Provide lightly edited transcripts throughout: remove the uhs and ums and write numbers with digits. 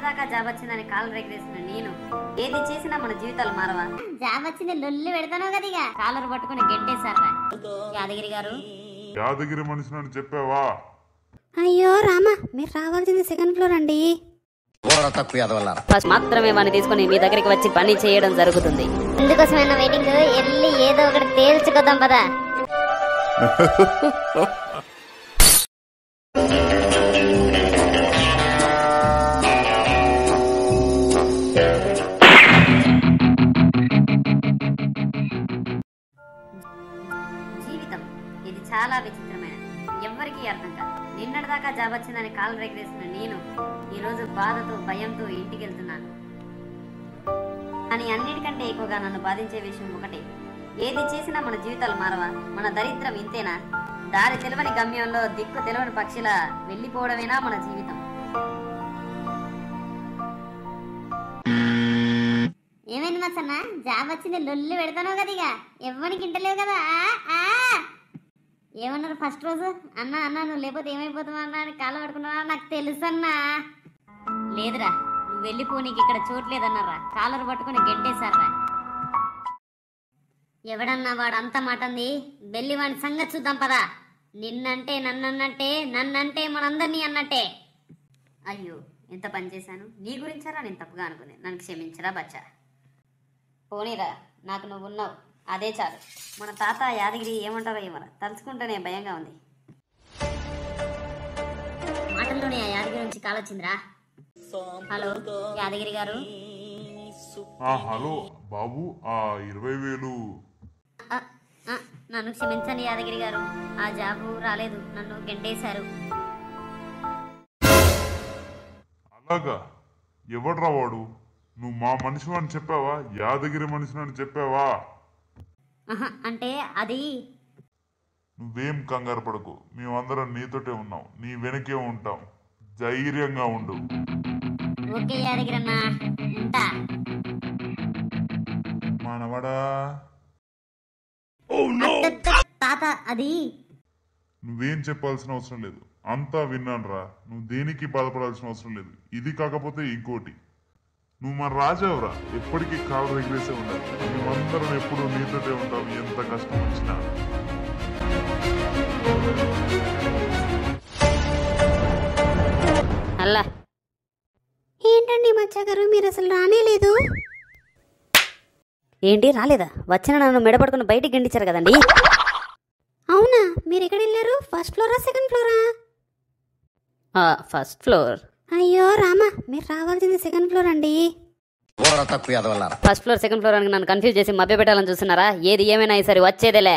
నిన్నటిదాకా జాబ్ వచ్చిందని కాలు రెగరేసిన నేను ఏది చేసినా మన జీవితాలు మారవా? జాబ్ వచ్చింది లొల్లి పెడతాను కదా ఇక కాలర్ పట్టుకుని గెంటేశారా యాదగిరి గారు. యాదగిరి మనిషిని చెప్పావా? అయ్యో రామా, మీరు రావాల్సింది సెకండ్ ఫ్లోర్ అండి. ఫస్ట్ మాత్రమే వాడిని తీసుకుని మీ దగ్గరికి వచ్చి పని చేయడం జరుగుతుంది. ఇందుకోసమైనా వెయిటింగ్, వెళ్ళి ఏదో ఒకటి తేల్చుకోదాం పదా. జీవితం ఇది చాలా విచిత్రమైన, ఎవ్వరికీ అర్థం కాదు. నిన్నటిదాకా జాబ్ వచ్చిందని కాలు రెగరేసిన నేను ఈరోజు బాధతో భయంతో ఇంటికి వెళ్తున్నాను. కానీ అన్నిటికంటే ఎక్కువగా నన్ను బాధించే విషయం ఒకటే, ఏది చేసినా మన జీవితాలు మారవా? మన దరిద్రం ఇంతేనా? దారి తెలవని గమ్యంలో దిక్కు తెలవని పక్షిలా వెళ్ళిపోవడమేనా మన జీవితం? ఏమైంది మచ్చన్న, జాబ్ వచ్చింది లొల్లి పెడతాను కదా ఇక ఎవ్వరికి ఇంటలేవు కదా. ఏమన్నారు ఫస్ట్ రోజు? అన్న అన్న నువ్వు లేకపోతే ఏమైపోతావు అన్న అని కాళ్ళ పడుకున్నావా? నాకు తెలుసు అన్నా. లేదురా, నువ్వు వెళ్ళిపో, నీకు ఇక్కడ చోట్లేదన్నారా, కాలర్ పట్టుకుని గెంటేశారా. ఎవడన్నా వాడు అంత మాటంది, వెళ్ళి వాడి సంగతి చూద్దాం పదా. నిన్నంటే నన్నన్నట్టే, నన్నంటే మనందరినీ అన్నట్టే. అయ్యో, ఎంత పని చేశాను నీ గురించారా? నేను తప్పుగా అనుకుంది, నన్ను క్షమించరా బచ్చా. పోనీరా, నాకు నువ్వు ఉన్నావు, అదే చాలు. మన తాత యాదగిరి ఏమంటారో ఏమరా, తలుచుకుంటేనే భయంగా ఉంది. మాటల్లోనే ఆ యాదగిరి నుంచి కాల్ వచ్చిందిరా. హలో యాదగిరి గారు. హలో బాబు, ఆ 20,000 నన్ను క్షమించండి యాదగిరి గారు, ఆ జాబు రాలేదు, నన్ను గెంటేశారు. అలాగా? ఎవడ్రా వాడు? నువ్వు మా మనిషి అని చెప్పావా? యాదగిరి మనిషిని అని చెప్పావా? అంటే అది నువ్వేం కంగారు పడకు, మేమందరం నీతోటే ఉన్నాం, నీ వెనకే ఉంటాం, ధైర్యంగా ఉండు. ఓకే యాదగిరి అన్న, ఉంటా. మానవడా, తాత అది నువ్వేం చెప్పాల్సిన అవసరం లేదు, అంతా విన్నానురా. నువ్వు దేనికి బాధపడాల్సిన అవసరం లేదు. ఇది కాకపోతే ఇంకోటి, నువ్వు మన రాజావురా, ఎప్పటికీ కాలు రెగ్యులేసే ఉండాలి. మేమందరం ఎప్పుడు నీతోటే ఉంటాం, ఎంత కష్టం వచ్చినా. అల్లా, ఏంటండి మచ్చగారు, మీరు అసలు రానేలేదు? ఏంటి రాలేదా? వచ్చిన నన్ను మెడపడుకుని బయటికి గెంటించారు కదండి. అవునా, మీరు ఎక్కడ వెళ్ళారు? First flora second flora? First floor. అయ్యో రామా, మీరు రావాల్సింది సెకండ్ ఫ్లోర్ అండి. ఫస్ట్ ఫ్లోర్ సెకండ్ ఫ్లోర్ అని నన్ను కన్ఫ్యూజ్ చేసి మభ్య పెట్టాలని చూస్తున్నారా? ఏది ఏమైనా ఈసారి వచ్చేదేలే.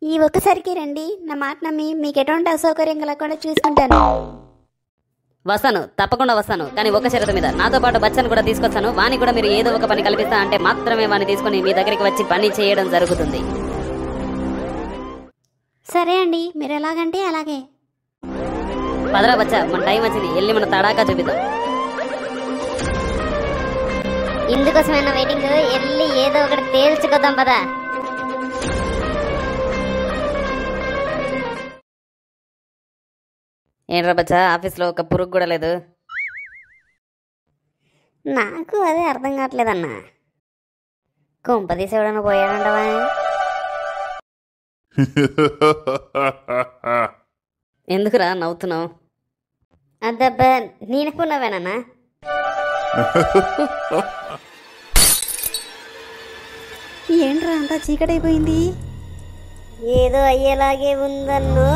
ఈ ఒక్కసారికి రండి, నా మాట నమ్మి మీకు ఎటువంటి అసౌకర్యం కలగకుండా చూసుకుంటాను. వస్తాను, తప్పకుండా వస్తాను. కానీ ఒక షరతు మీద, నాతో పాటు బచ్చను కూడా తీసుకొస్తాను. వాణ్ణి కూడా మీరు ఏదో ఒక పని కల్పిస్తా అంటే మాత్రమే వాణ్ణి తీసుకుని మీ దగ్గరికి వచ్చి పని చేయడం జరుగుతుంది. సరే అండి, మీరు ఎలాగంటే అలాగే. పదరా బచ్చా, మన టైం వచ్చింది, వెళ్ళి మన తడాకా చూపిద్దాం. ఇందుకోసమైనా వెయిటింగ్, వెళ్ళి ఏదో ఒకటి తేల్చుకోదాం పదా. ఏంట్రా బచ్చా, ఆఫీస్లో ఒక పురుగు కూడా లేదు? నాకు అదే అర్థం కావట్లేదన్నా. కొంప తీసేవాడన్నా పోయాడంటవా? ఎందుకురా నవ్వుతున్నావు? అద్దబ్బా, నేనెప్పుడు నవ్వానన్నా? ఏంట్రా అంతా చీకటైపోయింది? ఏదో అయ్యేలాగే ఉందన్నో.